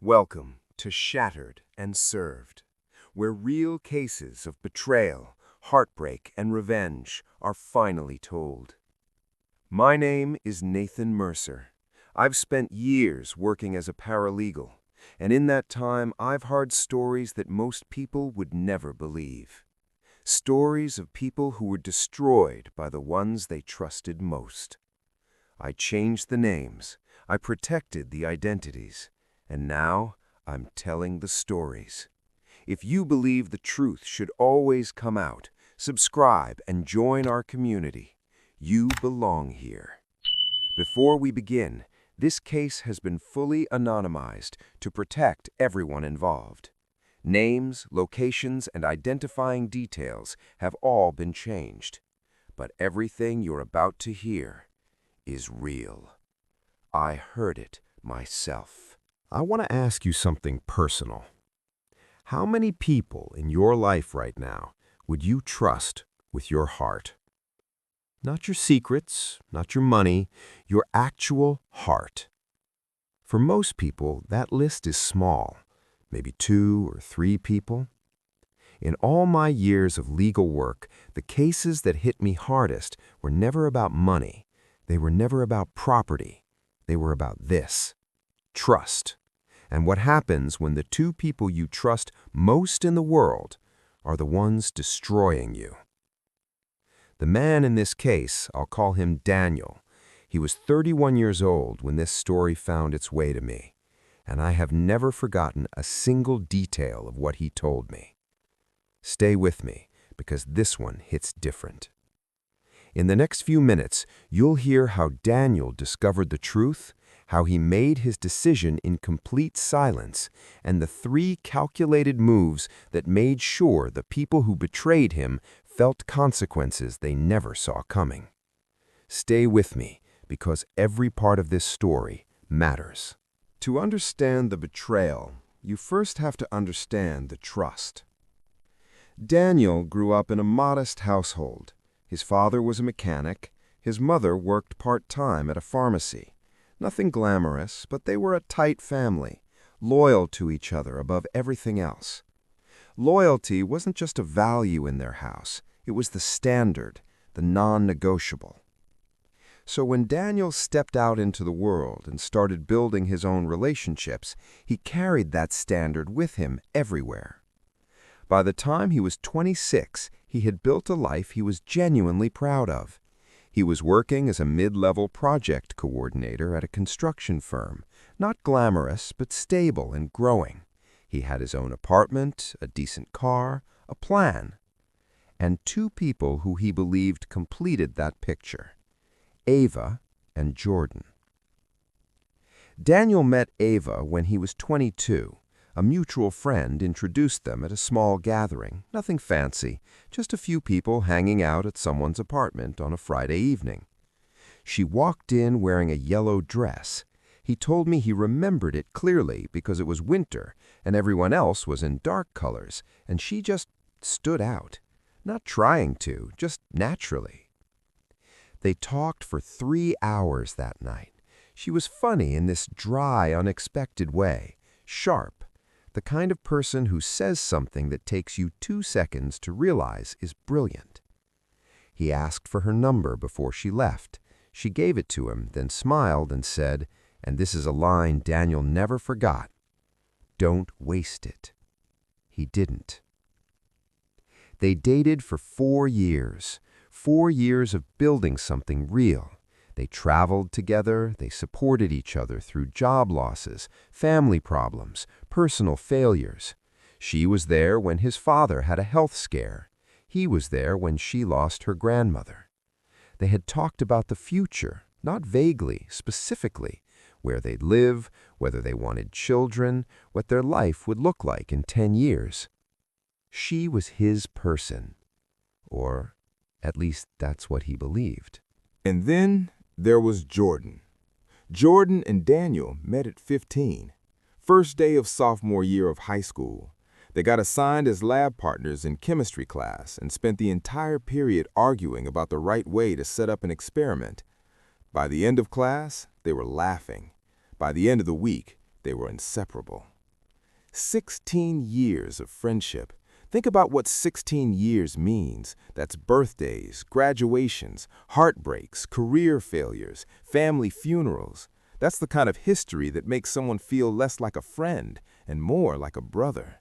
Welcome to Shattered and Served, where real cases of betrayal, heartbreak, and revenge are finally told. My name is Nathan Mercer. I've spent years working as a paralegal, and in that time I've heard stories that most people would never believe. Stories of people who were destroyed by the ones they trusted most. I changed the names, I protected the identities, and now I'm telling the stories. If you believe the truth should always come out, subscribe and join our community. You belong here. Before we begin, this case has been fully anonymized to protect everyone involved. Names, locations, and identifying details have all been changed. But everything you're about to hear is real. I heard it myself. I want to ask you something personal. How many people in your life right now would you trust with your heart? Not your secrets, not your money, your actual heart. For most people, that list is small, maybe 2 or 3 people. In all my years of legal work, the cases that hit me hardest were never about money. They were never about property. They were about this: trust. And what happens when the 2 people you trust most in the world are the ones destroying you. The man in this case, I'll call him Daniel. He was 31 years old when this story found its way to me, and I have never forgotten a single detail of what he told me. Stay with me, because this one hits different. In the next few minutes, you'll hear how Daniel discovered the truth, how he made his decision in complete silence, and the 3 calculated moves that made sure the people who betrayed him felt consequences they never saw coming. Stay with me, because every part of this story matters. To understand the betrayal, you first have to understand the trust. Daniel grew up in a modest household. His father was a mechanic. His mother worked part-time at a pharmacy. Nothing glamorous, but they were a tight family, loyal to each other above everything else. Loyalty wasn't just a value in their house. It was the standard, the non-negotiable. So when Daniel stepped out into the world and started building his own relationships, he carried that standard with him everywhere. By the time he was 26, he had built a life he was genuinely proud of. He was working as a mid-level project coordinator at a construction firm, not glamorous, but stable and growing. He had his own apartment, a decent car, a plan, and 2 people who he believed completed that picture: Ava and Jordan. Daniel met Ava when he was 22. A mutual friend introduced them at a small gathering, nothing fancy, just a few people hanging out at someone's apartment on a Friday evening. She walked in wearing a yellow dress. He told me he remembered it clearly because it was winter and everyone else was in dark colors, and she just stood out, not trying to, just naturally. They talked for 3 hours that night. She was funny in this dry, unexpected way, sharp, the kind of person who says something that takes you 2 seconds to realize is brilliant. He asked for her number before she left. She gave it to him, then smiled and said, and this is a line Daniel never forgot, "Don't waste it." He didn't. They dated for 4 years, 4 years of building something real. They traveled together, they supported each other through job losses, family problems, personal failures. She was there when his father had a health scare. He was there when she lost her grandmother. They had talked about the future, not vaguely, specifically, where they'd live, whether they wanted children, what their life would look like in 10 years. She was his person, or at least that's what he believed. And then there was Jordan. Jordan and Daniel met at 15. First day of sophomore year of high school. They got assigned as lab partners in chemistry class and spent the entire period arguing about the right way to set up an experiment. By the end of class, they were laughing. By the end of the week, they were inseparable. 16 years of friendship. Think about what 16 years means. That's birthdays, graduations, heartbreaks, career failures, family funerals. That's the kind of history that makes someone feel less like a friend and more like a brother.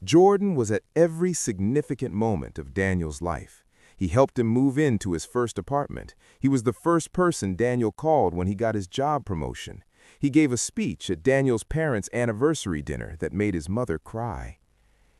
Jordan was at every significant moment of Daniel's life. He helped him move into his first apartment. He was the first person Daniel called when he got his job promotion. He gave a speech at Daniel's parents' anniversary dinner that made his mother cry.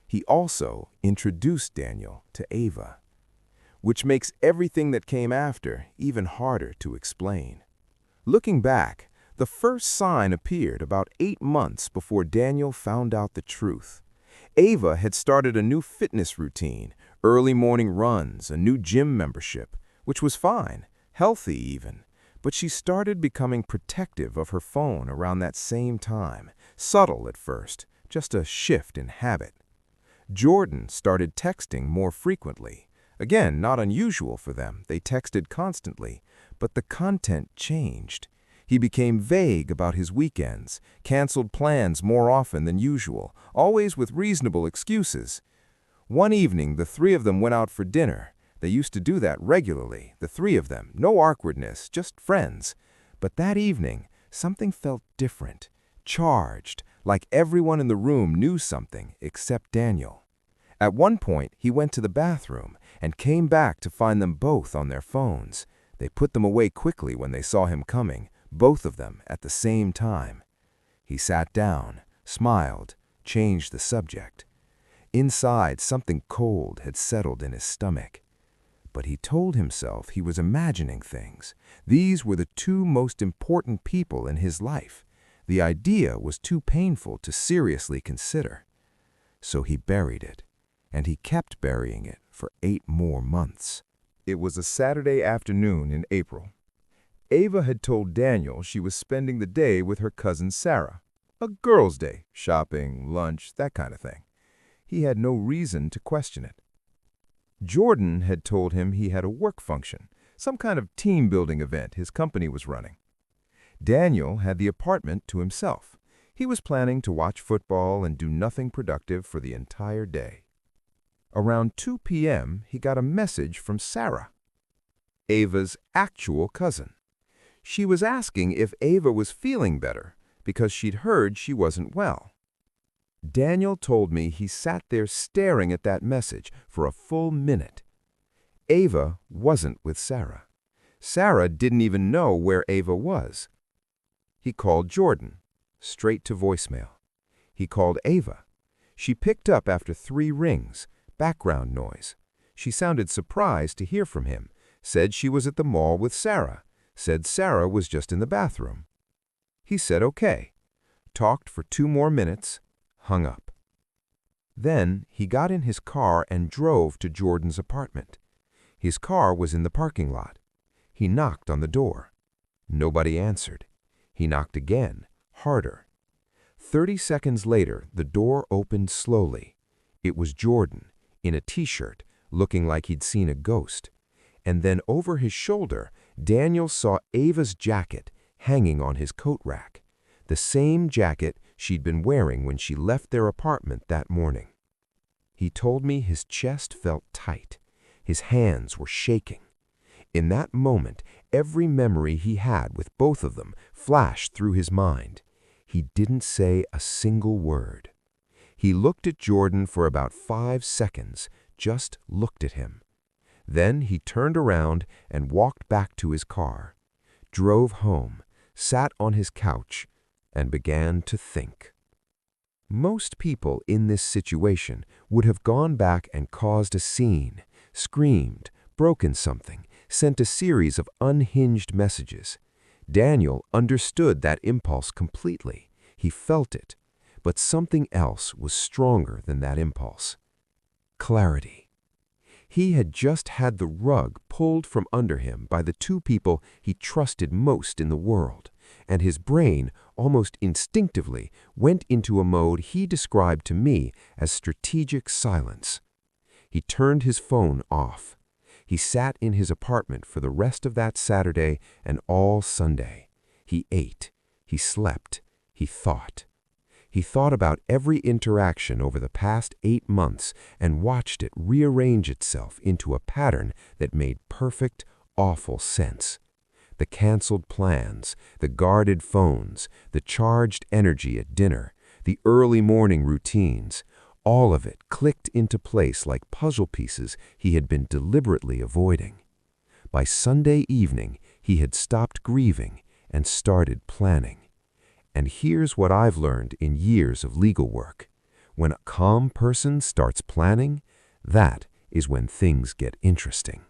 He also introduced Daniel to Ava, which makes everything that came after even harder to explain. Looking back, the first sign appeared about 8 months before Daniel found out the truth. Ava had started a new fitness routine, early morning runs, a new gym membership, which was fine, healthy even. But she started becoming protective of her phone around that same time, subtle at first, just a shift in habit. Jordan started texting more frequently. Again, not unusual for them, they texted constantly, but the content changed. He became vague about his weekends, canceled plans more often than usual, always with reasonable excuses. One evening, the three of them went out for dinner. They used to do that regularly, the three of them, no awkwardness, just friends. But that evening, something felt different, charged, like everyone in the room knew something except Daniel. At one point, he went to the bathroom and came back to find them both on their phones. They put them away quickly when they saw him coming, both of them at the same time. He sat down, smiled, changed the subject. Inside, something cold had settled in his stomach. But he told himself he was imagining things. These were the two most important people in his life. The idea was too painful to seriously consider. So he buried it, and he kept burying it for 8 more months. It was a Saturday afternoon in April. Ava had told Daniel she was spending the day with her cousin Sarah. A girls' day, shopping, lunch, that kind of thing. He had no reason to question it. Jordan had told him he had a work function, some kind of team-building event his company was running. Daniel had the apartment to himself. He was planning to watch football and do nothing productive for the entire day. Around 2 p.m., he got a message from Sarah, Ava's actual cousin. She was asking if Ava was feeling better because she'd heard she wasn't well. Daniel told me he sat there staring at that message for a full minute. Ava wasn't with Sarah. Sarah didn't even know where Ava was. He called Jordan, straight to voicemail. He called Ava. She picked up after 3 rings, background noise. She sounded surprised to hear from him, said she was at the mall with Sarah, said Sarah was just in the bathroom. He said okay, talked for 2 more minutes, hung up. Then he got in his car and drove to Jordan's apartment. His car was in the parking lot. He knocked on the door. Nobody answered. He knocked again, harder. 30 seconds later, the door opened slowly. It was Jordan, in a t-shirt, looking like he'd seen a ghost. And then over his shoulder, Daniel saw Ava's jacket hanging on his coat rack, the same jacket she'd been wearing when she left their apartment that morning. He told me his chest felt tight. His hands were shaking. In that moment, every memory he had with both of them flashed through his mind. He didn't say a single word. He looked at Jordan for about 5 seconds, just looked at him. Then he turned around and walked back to his car, drove home, sat on his couch, and began to think. Most people in this situation would have gone back and caused a scene, screamed, broken something, sent a series of unhinged messages. Daniel understood that impulse completely. He felt it. But something else was stronger than that impulse. Clarity. He had just had the rug pulled from under him by the 2 people he trusted most in the world, and his brain, almost instinctively, went into a mode he described to me as strategic silence. He turned his phone off. He sat in his apartment for the rest of that Saturday and all Sunday. He ate. He slept. He thought. He thought about every interaction over the past 8 months and watched it rearrange itself into a pattern that made perfect, awful sense. The canceled plans, the guarded phones, the charged energy at dinner, the early morning routines, all of it clicked into place like puzzle pieces he had been deliberately avoiding. By Sunday evening, he had stopped grieving and started planning. And here's what I've learned in years of legal work. When a calm person starts planning, that is when things get interesting.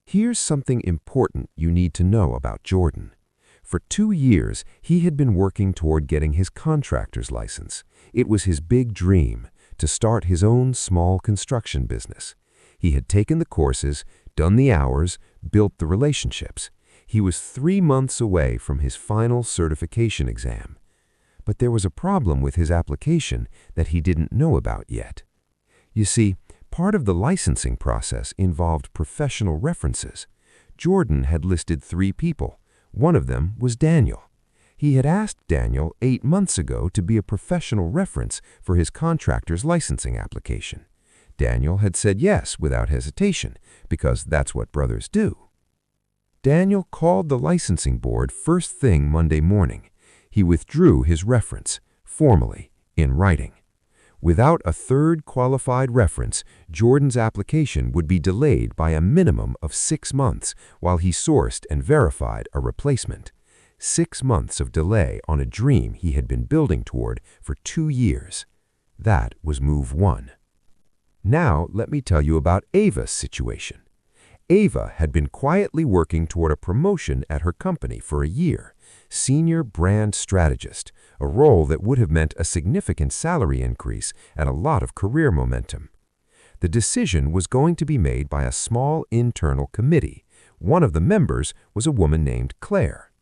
Here's something important you need to know about Jordan. For 2 years, he had been working toward getting his contractor's license. It was his big dream to start his own small construction business. He had taken the courses, done the hours, built the relationships. He was 3 months away from his final certification exam. But there was a problem with his application that he didn't know about yet. You see, part of the licensing process involved professional references. Jordan had listed 3 people. One of them was Daniel. He had asked Daniel 8 months ago to be a professional reference for his contractor's licensing application. Daniel had said yes without hesitation, because that's what brothers do. Daniel called the licensing board first thing Monday morning. He withdrew his reference, formally, in writing. Without a third qualified reference, Jordan's application would be delayed by a minimum of 6 months while he sourced and verified a replacement. 6 months of delay on a dream he had been building toward for 2 years. That was move 1. Now let me tell you about Ava's situation. Ava had been quietly working toward a promotion at her company for a year, senior brand strategist, a role that would have meant a significant salary increase and a lot of career momentum. The decision was going to be made by a small internal committee. One of the members was a woman named Claire.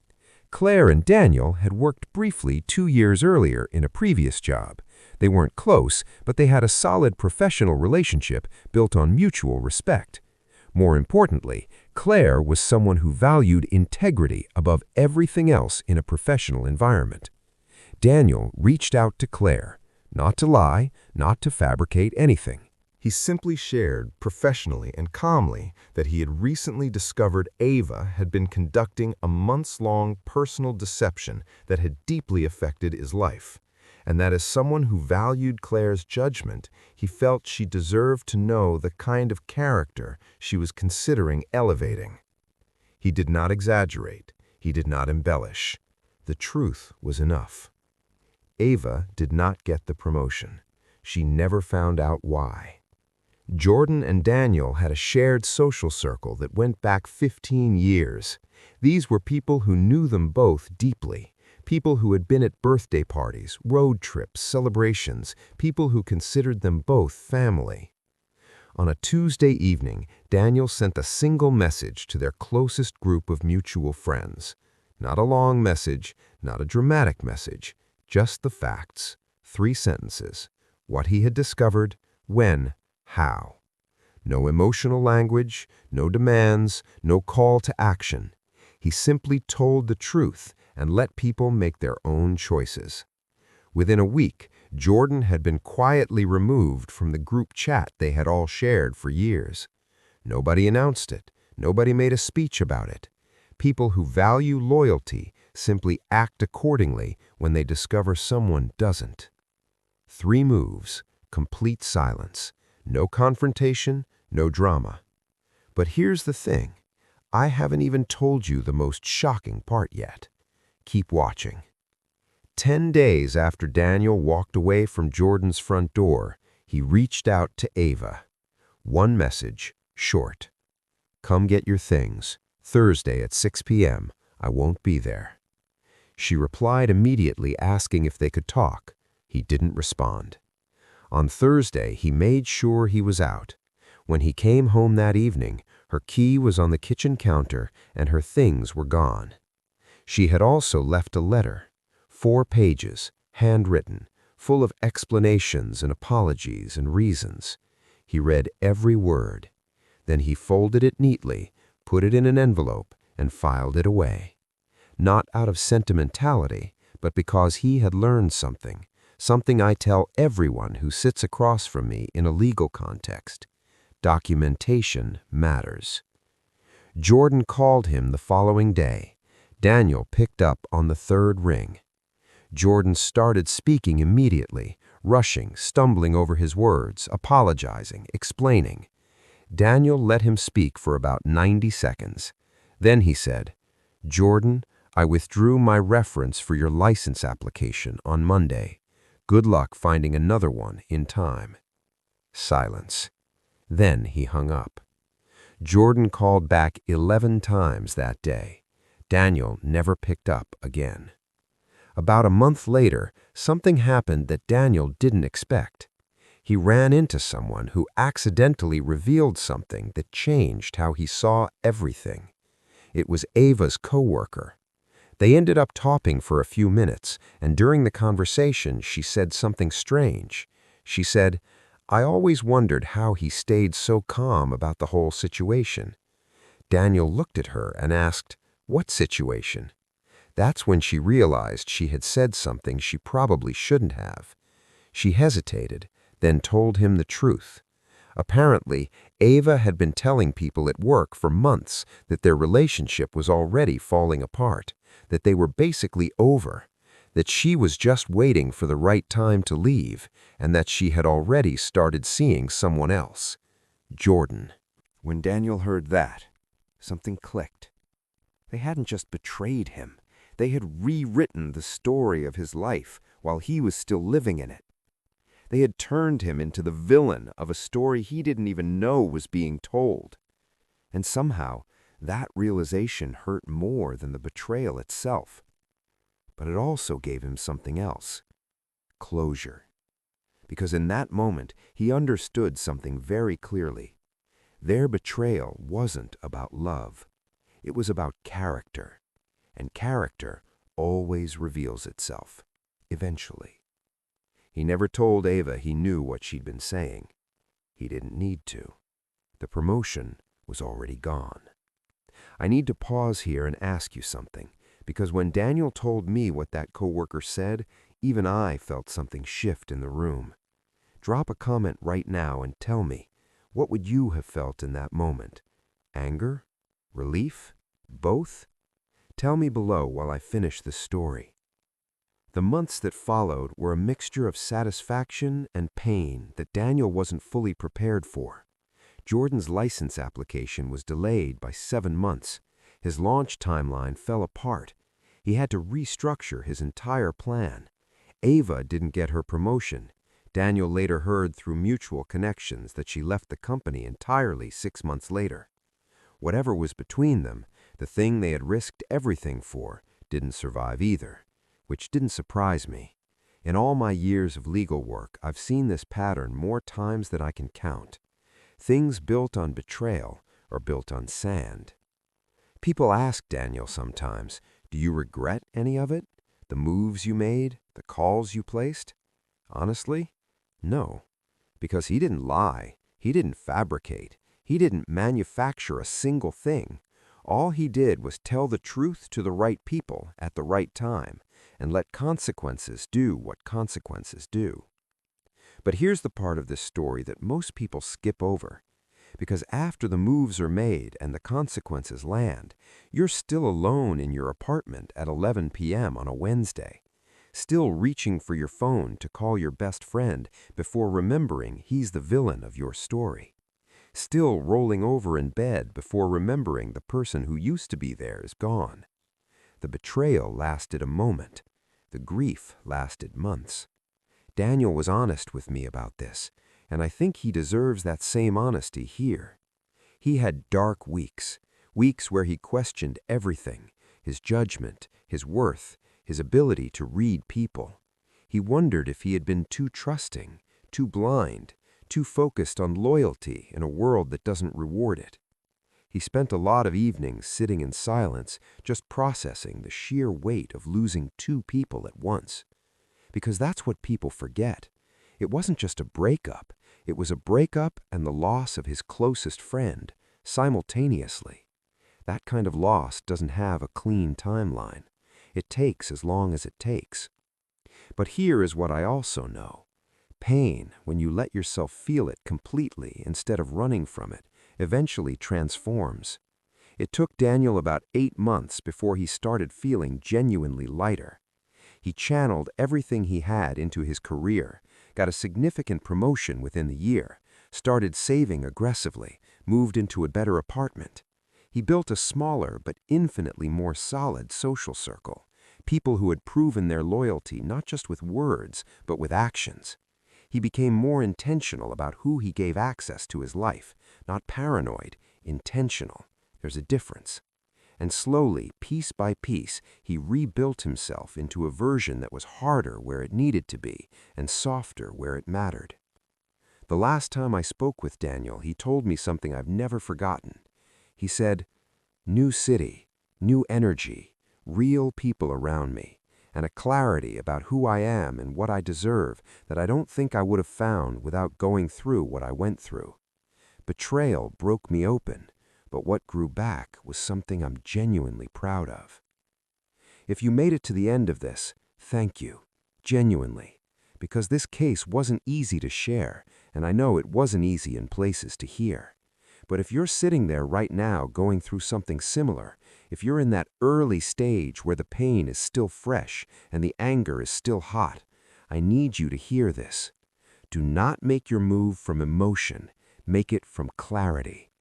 Claire and Daniel had worked briefly 2 years earlier in a previous job. They weren't close, but they had a solid professional relationship built on mutual respect. More importantly, Claire was someone who valued integrity above everything else in a professional environment. Daniel reached out to Claire, not to lie, not to fabricate anything. He simply shared, professionally and calmly, that he had recently discovered Ava had been conducting a months-long personal deception that had deeply affected his life, and that as someone who valued Claire's judgment, he felt she deserved to know the kind of character she was considering elevating. He did not exaggerate. He did not embellish. The truth was enough. Ava did not get the promotion. She never found out why. Jordan and Daniel had a shared social circle that went back 15 years. These were people who knew them both deeply. People who had been at birthday parties, road trips, celebrations, people who considered them both family. On a Tuesday evening, Daniel sent a single message to their closest group of mutual friends. Not a long message, not a dramatic message, just the facts. 3 sentences. What he had discovered, when, how. No emotional language, no demands, no call to action. He simply told the truth and let people make their own choices. Within a week, Jordan had been quietly removed from the group chat they had all shared for years. Nobody announced it. Nobody made a speech about it. People who value loyalty simply act accordingly when they discover someone doesn't. 3 moves, complete silence, no confrontation, no drama. But here's the thing. I haven't even told you the most shocking part yet. Keep watching. 10 days after Daniel walked away from Jordan's front door, he reached out to Ava. 1 message, short. Come get your things. Thursday at 6 p.m. I won't be there. She replied immediately asking if they could talk. He didn't respond. On Thursday, he made sure he was out. When he came home that evening, her key was on the kitchen counter and her things were gone. She had also left a letter, 4 pages, handwritten, full of explanations and apologies and reasons. He read every word. Then he folded it neatly, put it in an envelope, and filed it away. Not out of sentimentality, but because he had learned something, something I tell everyone who sits across from me in a legal context. Documentation matters. Jordan called him the following day. Daniel picked up on the third ring. Jordan started speaking immediately, rushing, stumbling over his words, apologizing, explaining. Daniel let him speak for about 90 seconds. Then he said, "Jordan, I withdrew my reference for your license application on Monday. Good luck finding another one in time." Silence. Then he hung up. Jordan called back 11 times that day. Daniel never picked up again. About a month later, something happened that Daniel didn't expect. He ran into someone who accidentally revealed something that changed how he saw everything. It was Ava's coworker. They ended up talking for a few minutes, and during the conversation, she said something strange. She said, "I always wondered how he stayed so calm about the whole situation." Daniel looked at her and asked, "What situation?" That's when she realized she had said something she probably shouldn't have. She hesitated, then told him the truth. Apparently, Ava had been telling people at work for months that their relationship was already falling apart, that they were basically over, that she was just waiting for the right time to leave, and that she had already started seeing someone else. Jordan. When Daniel heard that, something clicked. They hadn't just betrayed him. They had rewritten the story of his life while he was still living in it. They had turned him into the villain of a story he didn't even know was being told. And somehow, that realization hurt more than the betrayal itself. But it also gave him something else. Closure. Because in that moment, he understood something very clearly. Their betrayal wasn't about love. It was about character. And character always reveals itself, eventually. He never told Ava he knew what she'd been saying. He didn't need to. The promotion was already gone. I need to pause here and ask you something, because when Daniel told me what that coworker said, even I felt something shift in the room. Drop a comment right now and tell me, what would you have felt in that moment? Anger? Relief? Both? Tell me below while I finish this story. The months that followed were a mixture of satisfaction and pain that Daniel wasn't fully prepared for. Jordan's license application was delayed by 7 months. His launch timeline fell apart. He had to restructure his entire plan. Ava didn't get her promotion. Daniel later heard through mutual connections that she left the company entirely 6 months later. Whatever was between them, the thing they had risked everything for, didn't survive either, which didn't surprise me. In all my years of legal work, I've seen this pattern more times than I can count. Things built on betrayal are built on sand. People ask Daniel sometimes, "Do you regret any of it? The moves you made? The calls you placed?" Honestly, no. Because he didn't lie. He didn't fabricate. He didn't manufacture a single thing. All he did was tell the truth to the right people at the right time and let consequences do what consequences do. But here's the part of this story that most people skip over. Because after the moves are made and the consequences land, you're still alone in your apartment at 11 p.m. on a Wednesday, still reaching for your phone to call your best friend before remembering he's the villain of your story. Still rolling over in bed before remembering the person who used to be there is gone. The betrayal lasted a moment. The grief lasted months. Daniel was honest with me about this, and I think he deserves that same honesty here. He had dark weeks, weeks where he questioned everything, his judgment, his worth, his ability to read people. He wondered if he had been too trusting, too blind, too focused on loyalty in a world that doesn't reward it. He spent a lot of evenings sitting in silence, just processing the sheer weight of losing 2 people at once. Because that's what people forget. It wasn't just a breakup. It was a breakup and the loss of his closest friend, simultaneously. That kind of loss doesn't have a clean timeline. It takes as long as it takes. But here is what I also know. Pain, when you let yourself feel it completely instead of running from it, eventually transforms. It took Daniel about 8 months before he started feeling genuinely lighter. He channeled everything he had into his career, got a significant promotion within the year, started saving aggressively, moved into a better apartment. He built a smaller but infinitely more solid social circle, people who had proven their loyalty not just with words, but with actions. He became more intentional about who he gave access to his life, not paranoid, intentional. There's a difference. And slowly, piece by piece, he rebuilt himself into a version that was harder where it needed to be and softer where it mattered. The last time I spoke with Daniel, he told me something I've never forgotten. He said, "New city, new energy, real people around me, and a clarity about who I am and what I deserve that I don't think I would have found without going through what I went through. Betrayal broke me open, but what grew back was something I'm genuinely proud of." If you made it to the end of this, thank you, genuinely, because this case wasn't easy to share, and I know it wasn't easy in places to hear. But if you're sitting there right now going through something similar, if you're in that early stage where the pain is still fresh and the anger is still hot, I need you to hear this. Do not make your move from emotion, make it from clarity.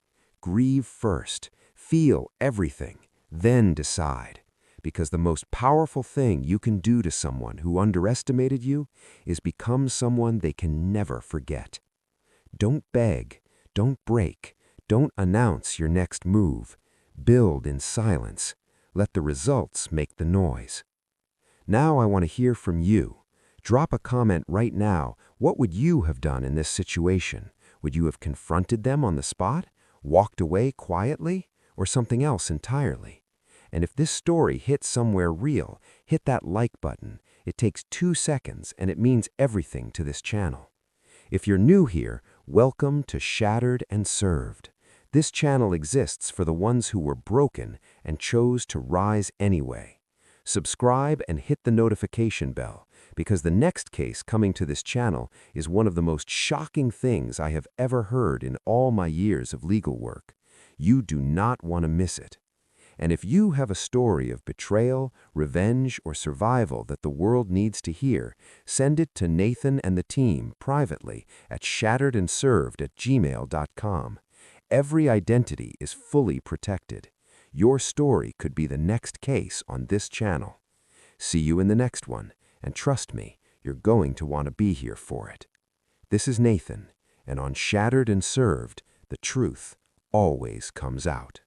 Grieve first, feel everything, then decide. Because the most powerful thing you can do to someone who underestimated you is become someone they can never forget. Don't beg, don't break, don't announce your next move. Build in silence. Let the results make the noise. Now I want to hear from you. Drop a comment right now. What would you have done in this situation? Would you have confronted them on the spot, walked away quietly, or something else entirely? And if this story hit somewhere real, hit that like button. It takes 2 seconds and it means everything to this channel. If you're new here, welcome to Shattered and Served. This channel exists for the ones who were broken and chose to rise anyway. Subscribe and hit the notification bell, because the next case coming to this channel is one of the most shocking things I have ever heard in all my years of legal work. You do not want to miss it. And if you have a story of betrayal, revenge, or survival that the world needs to hear, send it to Nathan and the team privately at shatteredserved@gmail.com. Every identity is fully protected. Your story could be the next case on this channel. See you in the next one, and trust me, you're going to want to be here for it. This is Nathan, and on Shattered and Served, the truth always comes out.